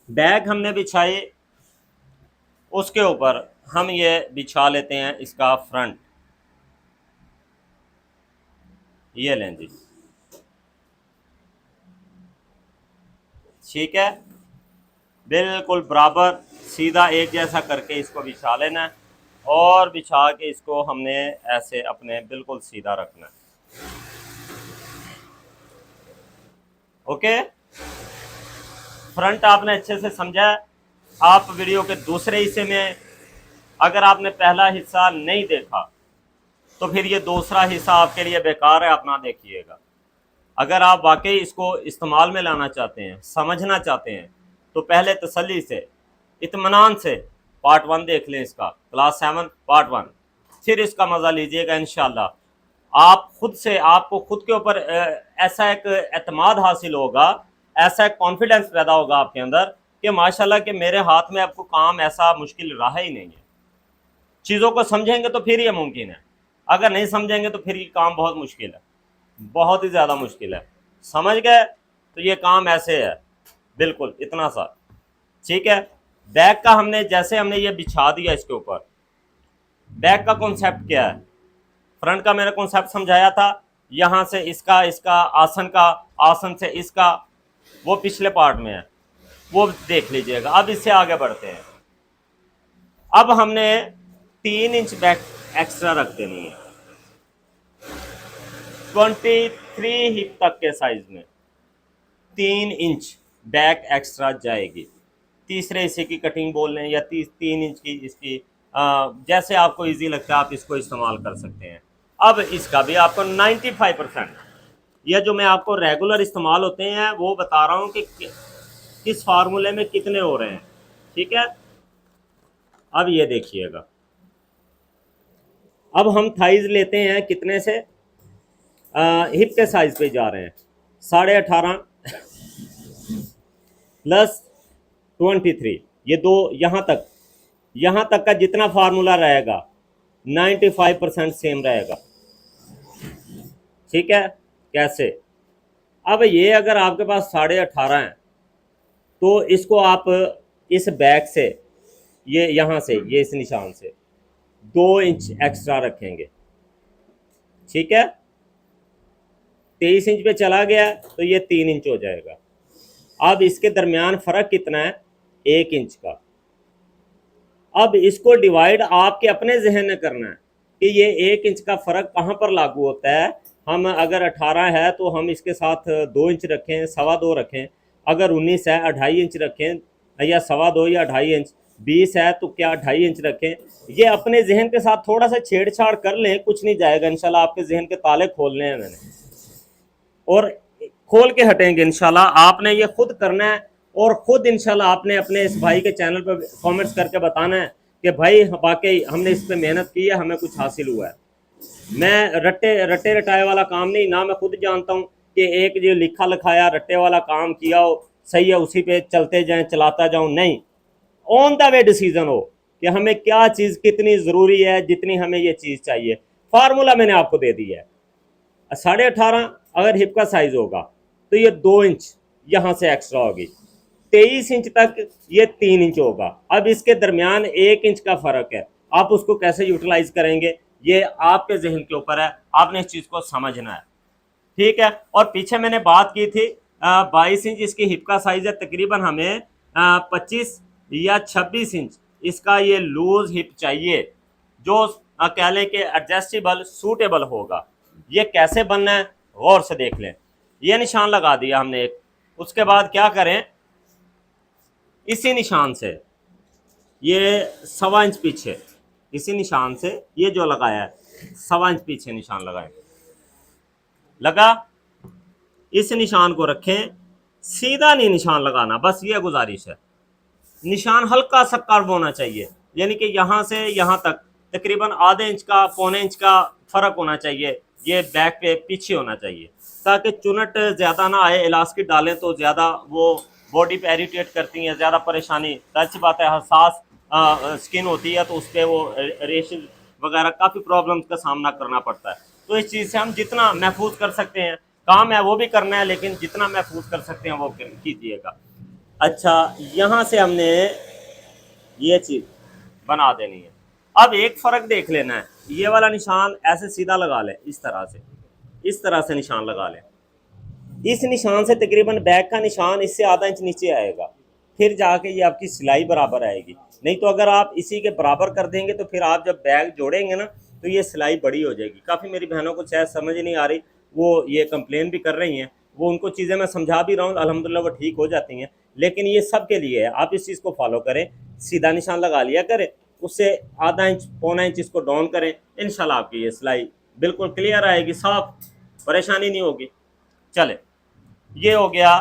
Bag हमने बिछाई, उसके ऊपर हम ये बिछा लेते हैं इसका फ्रंट। ये लें जी, ठीक है, बिल्कुल बराबर सीधा एक जैसा करके इसको बिछा लेना है और बिछा के इसको हमने ऐसे अपने बिल्कुल सीधा रखना है। ओके, फ्रंट आपने अच्छे से समझा है। आप वीडियो के दूसरे हिस्से में अगर आपने पहला हिस्सा नहीं देखा तो फिर ये दूसरा हिस्सा आपके लिए बेकार है, आप ना देखिएगा। अगर आप वाकई इसको इस्तेमाल में लाना चाहते हैं, समझना चाहते हैं, तो पहले तसल्ली से, इत्मीनान से पार्ट 1 देख लें इसका, क्लास 7 पार्ट 1, फिर इसका मज़ा लीजिएगा इंशाल्लाह। आप खुद से, आपको खुद के ऊपर ऐसा एक एतमाद हासिल होगा, ऐसा एक कॉन्फिडेंस पैदा होगा आपके अंदर कि माशाल्लाह कि मेरे हाथ में आपको काम ऐसा मुश्किल रहा ही नहीं है। चीज़ों को समझेंगे तो फिर ये मुमकिन है, अगर नहीं समझेंगे तो फिर ये काम बहुत मुश्किल है, बहुत ही ज़्यादा मुश्किल है। समझ गए तो ये काम ऐसे है, बिल्कुल इतना सा, ठीक है। बैग का हमने जैसे हमने ये बिछा दिया इसके ऊपर, बैग का कॉन्सेप्ट क्या है, फ्रंट का मैंने कॉन्सेप्ट समझाया था, यहाँ से इसका, इसका आसन का, आसन से इसका, वो पिछले पार्ट में है, वो देख लीजिएगा। अब इससे आगे बढ़ते हैं। अब हमने 3 इंच बैक एक्स्ट्रा रख देनी है 23 हिप तक के साइज में, 3 इंच बैक एक्स्ट्रा जाएगी। तीसरे हिस्से की कटिंग बोल लें या 3 इंच की इसकी, जैसे आपको इजी लगता है आप इसको इस्तेमाल कर सकते हैं। अब इसका भी आपको 95%, यह जो मैं आपको रेगुलर इस्तेमाल होते हैं वो बता रहा हूँ कि किस फार्मूले में कितने हो रहे हैं, ठीक है। अब ये देखिएगा, अब हम थाइज लेते हैं कितने से, हिप के साइज पे जा रहे हैं, 18.5 प्लस 23, ये दो यहाँ तक का जितना फार्मूला रहेगा 95% सेम रहेगा, ठीक है। कैसे, अब ये अगर आपके पास 18.5 है तो इसको आप इस बैक से, ये यहाँ से, ये इस निशान से 2 इंच एक्स्ट्रा रखेंगे, ठीक है। 23 इंच पे चला गया तो ये 3 इंच हो जाएगा। अब इसके दरमियान फ़र्क कितना है, 1 इंच का। अब इसको डिवाइड आपके अपने जहन में करना है कि ये 1 इंच का फ़र्क कहाँ पर लागू होता है। हम अगर 18 है तो हम इसके साथ 2 इंच रखें, 2.25 रखें, अगर 19 है 2.5 इंच रखें, या 2.25 या 2.5 इंच, 20 है तो क्या 2.5 इंच रखें। ये अपने जहन के साथ थोड़ा सा छेड़छाड़ कर लें, कुछ नहीं जाएगा इंशाल्लाह। आपके जहन के ताले खोलने हैं मैंने, और खोल के हटेंगे इंशाल्लाह। आपने ये खुद करना है और ख़ुद इंशाल्लाह आपने अपने इस भाई के चैनल पर कमेंट्स करके बताना है कि भाई वाकई हमने इस पर मेहनत की है, हमें कुछ हासिल हुआ है। मैं रट्टे रटाए वाला काम नहीं, ना मैं खुद जानता हूँ कि एक जो लिखा लिखाया रट्टे वाला काम किया हो सही है, उसी पे चलते जाएं, चलाता जाऊँ, नहीं। ऑन द वे डिसीजन हो कि हमें क्या चीज़ कितनी ज़रूरी है, जितनी हमें ये चीज़ चाहिए। फार्मूला मैंने आपको दे दिया है। 18.5 अगर हिप का साइज़ होगा तो ये 2 इंच यहाँ से एक्स्ट्रा होगी, 23 इंच तक ये 3 इंच होगा। अब इसके दरमियान 1 इंच का फ़र्क है, आप उसको कैसे यूटिलाइज करेंगे ये आपके जहन के ऊपर है, आपने इस चीज़ को समझना है, ठीक है। और पीछे मैंने बात की थी 22 इंच इसकी हिप का साइज़ है, तकरीबन हमें 25 या 26 इंच इसका ये लूज हिप चाहिए, जो कह लें कि एडजस्टेबल सूटेबल होगा। ये कैसे बनना है गौर से देख लें। ये निशान लगा दिया हमने एक, उसके बाद क्या करें, इसी निशान से ये 1.25 इंच पीछे, इसी निशान से ये जो लगाया है 1.25 इंच पीछे निशान लगाएं, लगा। इस निशान को रखें, सीधा नहीं निशान लगाना, बस ये गुजारिश है। निशान हल्का सा कर्व होना चाहिए, यानी कि यहाँ से यहाँ तक तकरीबन आधे इंच का, पौने इंच का फ़र्क होना चाहिए। ये बैक पे पीछे होना चाहिए ताकि चुनट ज़्यादा ना आए। इलास्टिक डालें तो ज़्यादा वो बॉडी पे इरिटेट करती हैं, ज़्यादा परेशानी, सच बात है, हसास स्किन होती है तो उस पर वो रेशेज वगैरह काफ़ी प्रॉब्लम्स का सामना करना पड़ता है। तो इस चीज़ से हम जितना महफूज कर सकते हैं, काम है वो भी करना है, लेकिन जितना महफूज कर सकते हैं वो कीजिएगा। अच्छा, यहाँ से हमने ये चीज़ बना देनी है। अब एक फ़र्क देख लेना है, ये वाला निशान ऐसे सीधा लगा लें, इस तरह से, इस तरह से निशान लगा लें। इस निशान से तकरीबन बैक का निशान इससे आधा इंच नीचे आएगा, फिर जाके ये आपकी सिलाई बराबर आएगी। नहीं तो अगर आप इसी के बराबर कर देंगे तो फिर आप जब बैग जोड़ेंगे ना तो ये सिलाई बड़ी हो जाएगी। काफ़ी मेरी बहनों को शायद समझ नहीं आ रही, वो ये कंप्लेन भी कर रही हैं, वो उनको चीज़ें मैं समझा भी रहा हूँ, अल्हम्दुलिल्लाह वो ठीक हो जाती हैं। लेकिन ये सब के लिए है, आप इस चीज़ को फॉलो करें, सीधा निशान लगा लिया करें, उससे आधा इंच पौना इंच इसको डाउन करें, इंशाल्लाह आपकी ये सिलाई बिल्कुल क्लियर आएगी, साफ, परेशानी नहीं होगी। चले, ये हो गया।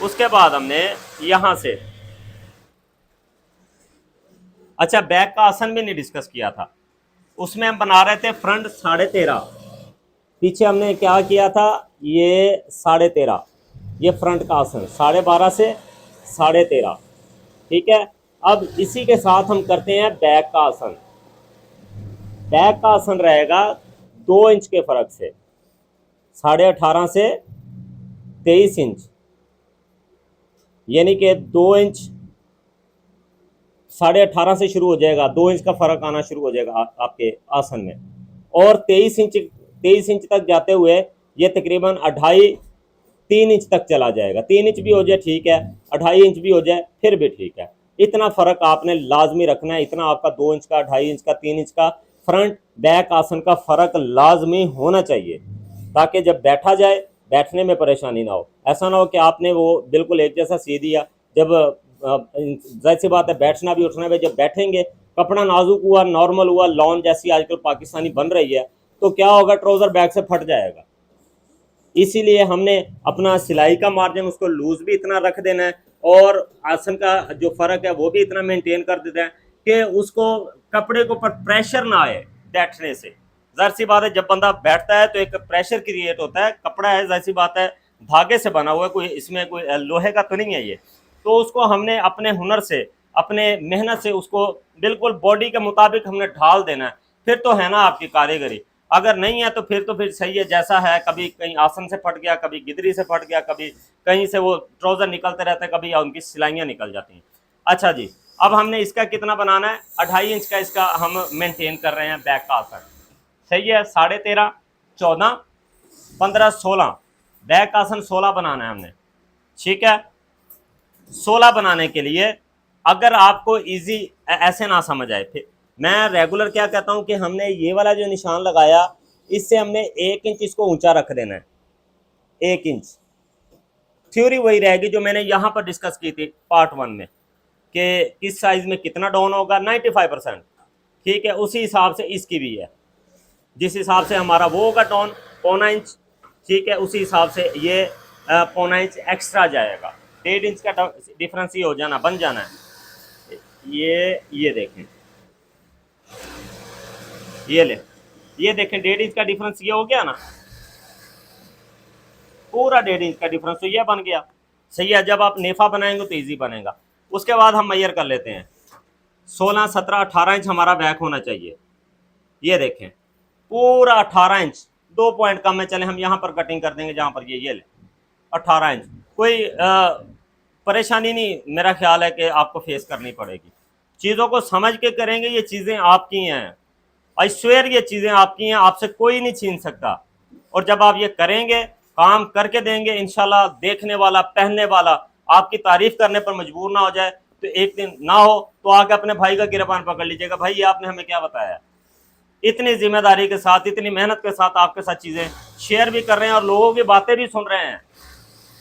उसके बाद हमने यहाँ से, अच्छा बैक का आसन भी नहीं डिस्कस किया था, उसमें हम बना रहे थे फ्रंट 13.5, पीछे हमने क्या किया था, ये 13.5, ये फ्रंट का आसन 12.5 से 13.5, ठीक है। अब इसी के साथ हम करते हैं बैक का आसन। बैक का आसन रहेगा 2 इंच के फर्क से, 18.5 से 23 इंच, यानी कि 2 इंच 18.5 से शुरू हो जाएगा, 2 इंच का फर्क आना शुरू हो जाएगा आपके आसन में, और 23 इंच तक जाते हुए ये तकरीबन 2.5-3 इंच तक चला जाएगा। 3 इंच भी हो जाए ठीक है, 2.5 इंच भी हो जाए फिर भी ठीक है। इतना फ़र्क आपने लाजमी रखना है, इतना आपका 2 इंच का, 2.5 इंच का, 3 इंच का फ्रंट बैक आसन का फ़र्क लाजमी होना चाहिए, ताकि जब बैठा जाए बैठने में परेशानी ना हो। ऐसा ना हो कि आपने वो बिल्कुल एक जैसा सी दिया, जब जाहिर सी बात है बैठना भी उठना भी, जब बैठेंगे कपड़ा नाजुक हुआ, नॉर्मल हुआ, लॉन जैसी आजकल पाकिस्तानी बन रही है, तो क्या होगा, ट्राउज़र बैक से फट जाएगा। इसीलिए हमने अपना सिलाई का मार्जिन उसको लूज भी इतना रख देना है, और आसन का जो फ़र्क है वो भी इतना मेंटेन कर देना है कि उसको कपड़े के ऊपर प्रेशर ना आए बैठने से। जाहिर सी बात है जब बंदा बैठता है तो एक प्रेशर क्रिएट होता है, कपड़ा है जाहिर सी बात है धागे से बना हुआ है, कोई इसमें कोई लोहे का तो नहीं है ये, तो उसको हमने अपने हुनर से, अपने मेहनत से उसको बिल्कुल बॉडी के मुताबिक हमने ढाल देना है, फिर तो है ना आपकी कारीगरी। अगर नहीं है तो फिर सही है जैसा है, कभी कहीं आसन से फट गया, कभी गिदरी से फट गया, कभी कहीं से वो ट्राउज़र निकलते रहते हैं, कभी उनकी सिलाइयाँ निकल जाती हैं। अच्छा जी, अब हमने इसका कितना बनाना है, 2.5 इंच का इसका हम मेंटेन कर रहे हैं बैक का आसन, सही है। 13.5, 14, 15, 16, बैक आसन 16 बनाना है हमने, ठीक है। 16 बनाने के लिए अगर आपको इजी ऐसे ना समझ आए, फिर मैं रेगुलर क्या कहता हूं कि हमने ये वाला जो निशान लगाया, इससे हमने 1 इंच इसको ऊंचा रख देना है, 1 इंच। थ्योरी वही रहेगी जो मैंने यहां पर डिस्कस की थी पार्ट 1 में, कि किस साइज में कितना डाउन होगा, 95%, ठीक है। उसी हिसाब से इसकी भी है, जिस हिसाब से हमारा वो होगा डाउन 1.25 इंच, ठीक है, उसी हिसाब से ये 1.25 इंच एक्स्ट्रा जाएगा। 1.5 इंच का डिफरेंस ही हो जाना, बन जाना है। ये देखें, ये देखें 1.5 इंच का डिफरेंस ये हो गया ना, पूरा 1.5 इंच का डिफरेंस तो ये बन गया, सही है। जब आप नेफा बनाएंगे तो इजी बनेगा। उसके बाद हम मेजर कर लेते हैं, 16, 17, 18 इंच हमारा बैक होना चाहिए। ये देखें पूरा 18 इंच, 2 पॉइंट कम है, चले हम यहाँ पर कटिंग कर देंगे जहाँ पर ये ले 18 इंच, कोई परेशानी नहीं, मेरा ख्याल है कि आपको फेस करनी पड़ेगी। चीज़ों को समझ के करेंगे, ये चीज़ें आपकी हैं, आई स्वेयर ये चीज़ें आपकी हैं, आपसे कोई नहीं छीन सकता। और जब आप ये करेंगे, काम करके देंगे, इंशाल्लाह देखने वाला, पहनने वाला आपकी तारीफ करने पर मजबूर ना हो जाए, तो एक दिन ना हो तो आके अपने भाई का गिरबान पकड़ लीजिएगा, भाई ये आपने हमें क्या बताया। इतनी जिम्मेदारी के साथ, इतनी मेहनत के साथ आपके साथ चीज़ें शेयर भी कर रहे हैं और लोगों की बातें भी सुन रहे हैं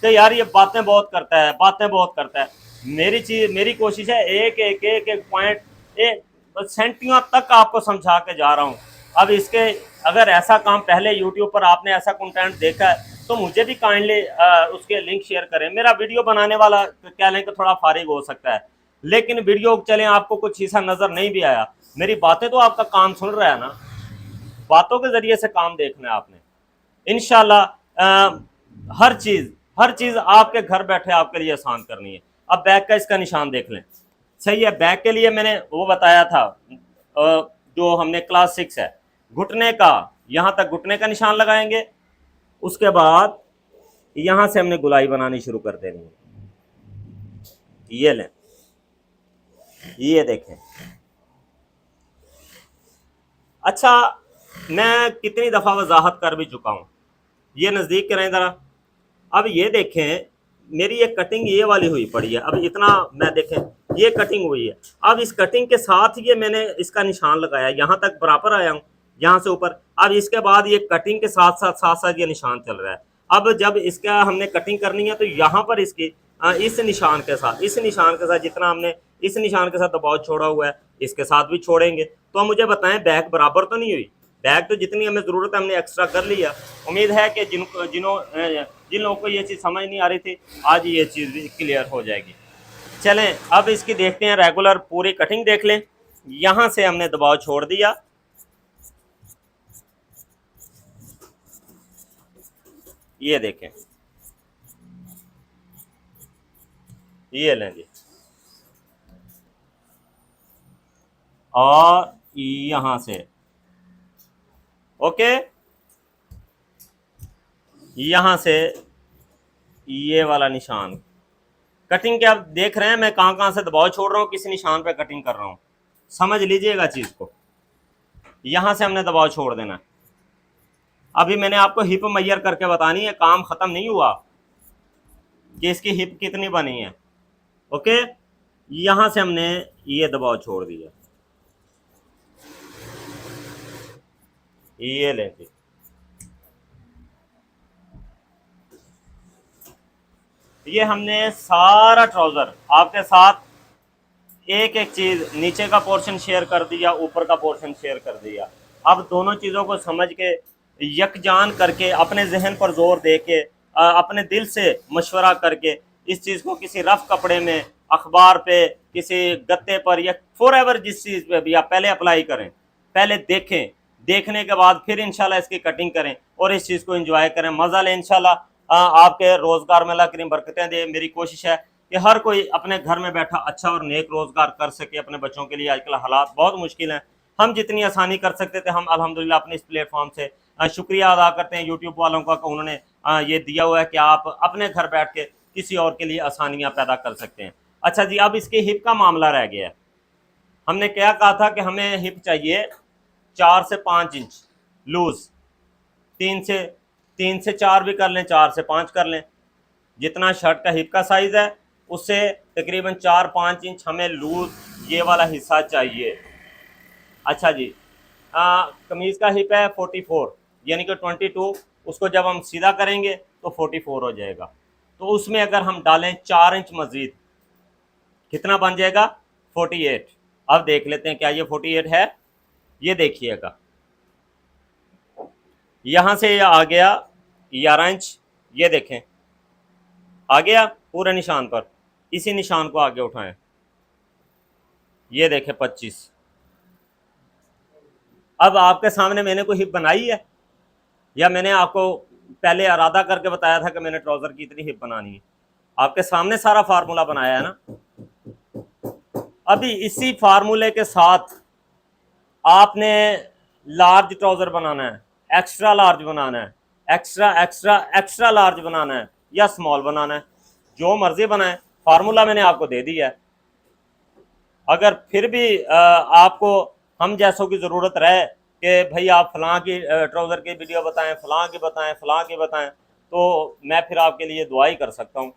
कि यार ये बातें बहुत करता है, बातें बहुत करता है। मेरी कोशिश है एक पॉइंट, एक सेंटियों तक आपको समझा के जा रहा हूँ। अब इसके अगर ऐसा काम पहले यूट्यूब पर आपने ऐसा कंटेंट देखा है तो मुझे भी काइंडली उसके लिंक शेयर करें। मेरा वीडियो बनाने वाला कह लें कि थोड़ा फारिग हो सकता है, लेकिन वीडियो चलें आपको कुछ ऐसा नज़र नहीं भी आया, मेरी बातें तो आपका काम सुन रहा है ना, बातों के ज़रिए से काम देखना है आपने। इंशाल्लाह हर चीज़ आपके घर बैठे आपके लिए आसान करनी है। अब बैक का इसका निशान देख लें, सही है। बैक के लिए मैंने वो बताया था जो हमने क्लास 6 है, घुटने का, यहाँ तक घुटने का निशान लगाएंगे, उसके बाद यहाँ से हमने गुलाई बनानी शुरू कर देनी है। ये लें, ये देखें। अच्छा, मैं कितनी दफ़ा वजाहत कर भी चुका हूँ, ये नज़दीक करें ज़रा। अब ये देखें, मेरी ये कटिंग ये वाली हुई पड़ी है। अब इतना मैं देखें, ये कटिंग हुई है। अब इस कटिंग के साथ ये मैंने इसका निशान लगाया, यहाँ तक बराबर आया हूँ, यहाँ से ऊपर। अब इसके बाद ये कटिंग के साथ साथ ये निशान चल रहा है। अब जब इसका हमने कटिंग करनी है तो यहाँ पर इसकी इस निशान के साथ जितना हमने इस निशान के साथ दबाव छोड़ा हुआ है, इसके साथ भी छोड़ेंगे। तो हम मुझे बताएं, बैक बराबर तो नहीं हुई? बैग तो जितनी हमें ज़रूरत है हमने एक्स्ट्रा कर लिया। उम्मीद है कि जिन लोगों को ये चीज़ समझ नहीं आ रही थी, आज ये चीज़ भी क्लियर हो जाएगी। चलें, अब इसकी देखते हैं रेगुलर पूरी कटिंग देख लें। यहाँ से हमने दबाव छोड़ दिया, ये देखें, ये लें जी, और यहाँ से ओके, यहाँ से ये वाला निशान कटिंग के। आप देख रहे हैं मैं कहाँ कहाँ से दबाव छोड़ रहा हूँ, किस निशान पे कटिंग कर रहा हूँ, समझ लीजिएगा चीज़ को। यहाँ से हमने दबाव छोड़ देना। अभी मैंने आपको हिप मैयर करके बतानी है, काम ख़त्म नहीं हुआ कि इसकी हिप कितनी बनी है। ओके, यहाँ से हमने ये दबाव छोड़ दिया, ये लेंगे, ये हमने सारा ट्राउज़र आपके साथ एक एक चीज़, नीचे का पोर्शन शेयर कर दिया, ऊपर का पोर्शन शेयर कर दिया। अब दोनों चीज़ों को समझ के, यकजान करके, अपने जहन पर जोर दे के, अपने दिल से मशवरा करके इस चीज़ को किसी रफ कपड़े में, अखबार पे, किसी गत्ते पर, या फॉरएवर जिस चीज़ पे भी आप पहले अप्लाई करें, पहले देखें, देखने के बाद फिर इंशाल्लाह इसकी कटिंग करें और इस चीज़ को एंजॉय करें, मज़ा लें इंशाल्लाह। आपके रोज़गार में अल्लाह करीम बरकतें दे। मेरी कोशिश है कि हर कोई अपने घर में बैठा अच्छा और नेक रोज़गार कर सके अपने बच्चों के लिए। आजकल हालात बहुत मुश्किल हैं, हम जितनी आसानी कर सकते थे हम अल्हम्दुलिल्लाह अपने इस प्लेटफॉर्म से शुक्रिया अदा करते हैं यूट्यूब वालों का कि उन्होंने ये दिया हुआ है कि आप अपने घर बैठ के किसी और के लिए आसानियाँ पैदा कर सकते हैं। अच्छा जी, अब इसके हिप का मामला रह गया है। हमने क्या कहा था कि हमें हिप चाहिए 4 से 5 इंच लूज़, 3 से 4 भी कर लें, 4 से 5 कर लें, जितना शर्ट का हिप का साइज़ है उससे तकरीबन 4-5 इंच हमें लूज़ ये वाला हिस्सा चाहिए। अच्छा जी, कमीज़ का हिप है 44 यानी कि 22, उसको जब हम सीधा करेंगे तो 44 हो जाएगा। तो उसमें अगर हम डालें 4 इंच मज़ीद, कितना बन जाएगा? 48। अब देख लेते हैं क्या ये 48 है। ये देखिएगा, यहाँ से ये आ गया 11 इंच, ये देखें आ गया पूरे निशान पर। इसी निशान को आगे उठाएं, ये देखें 25। अब आपके सामने मैंने कोई हिप बनाई है, या मैंने आपको पहले इरादा करके बताया था कि मैंने ट्राउज़र की इतनी हिप बनानी है? आपके सामने सारा फार्मूला बनाया है ना। अभी इसी फार्मूले के साथ आपने लार्ज ट्राउज़र बनाना है, एक्स्ट्रा लार्ज बनाना है, एक्स्ट्रा लार्ज बनाना है, या स्मॉल बनाना है, जो मर्जी बनाए, फार्मूला मैंने आपको दे दिया है। अगर फिर भी आपको हम जैसों की ज़रूरत रहे कि भाई आप फ़लाँ की ट्राउज़र की वीडियो बताएं, फ़लाँ की बताएं, तो मैं फिर आपके लिए दुआ ही कर सकता हूँ।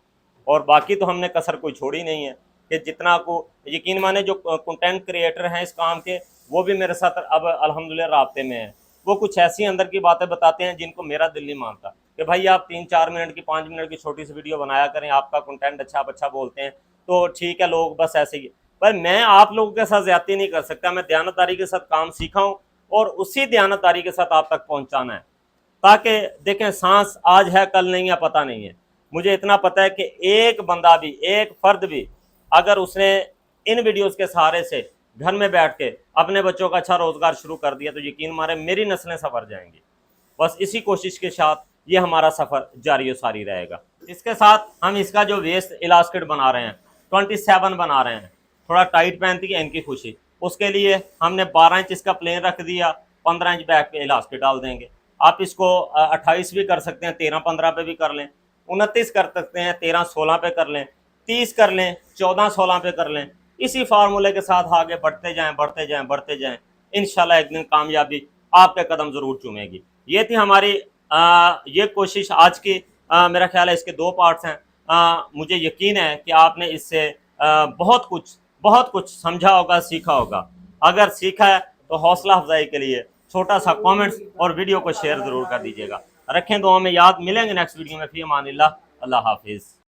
और बाकी तो हमने कसर कोई छोड़ी नहीं है कि जितना को यकीन माने जो कंटेंट क्रिएटर हैं इस काम के, वो भी मेरे साथ अब अल्हम्दुलिल्लाह राब्ते में हैं। वो कुछ ऐसी अंदर की बातें बताते हैं जिनको मेरा दिल नहीं मानता कि भाई आप 3-4 मिनट की, 5 मिनट की छोटी सी वीडियो बनाया करें, आपका कंटेंट अच्छा बोलते हैं तो ठीक है, लोग बस ऐसे ही। पर मैं आप लोगों के साथ ज़्यादती नहीं कर सकता, मैं दयानतदारी के साथ काम सीखा हूँ और उसी दयानतदारी के साथ आप तक पहुँचाना है, ताकि देखें सांस आज है कल नहीं है, पता नहीं है। मुझे इतना पता है कि एक बंदा भी, एक फ़र्द भी अगर उसने इन वीडियोस के सहारे से घर में बैठ के अपने बच्चों का अच्छा रोज़गार शुरू कर दिया तो यकीन मारे मेरी नस्लें सफ़र जाएंगी। बस इसी कोशिश के साथ ये हमारा सफ़र जारी और सारी रहेगा। इसके साथ हम इसका जो वेस्ट इलास्टिक बना रहे हैं 27 बना रहे हैं, थोड़ा टाइट पहनती है इनकी खुशी, उसके लिए हमने 12 इंच इसका प्लेन रख दिया, 15 इंच बैक पे इलास्टिक डाल देंगे। आप इसको 28 भी कर सकते हैं, 13-15 पे भी कर लें, 29 कर सकते हैं, 13-16 पे कर लें, 30 कर लें, 14-16 पे कर लें। इसी फार्मूले के साथ आगे बढ़ते जाएं, बढ़ते जाएं, बढ़ते जाएं, इंशाल्लाह एक दिन कामयाबी आपके कदम ज़रूर चूमेगी। ये थी हमारी ये कोशिश आज की। मेरा ख्याल है इसके 2 पार्ट्स हैं। मुझे यकीन है कि आपने इससे बहुत कुछ समझा होगा, सीखा होगा। अगर सीखा है तो हौसला अफजाई के लिए छोटा सा कमेंट्स और वीडियो को शेयर ज़रूर कर दीजिएगा। रखें दुआ में याद। मिलेंगे नेक्स्ट वीडियो में। फ़ी अमानिल्लाह। अल्लाह हाफिज़।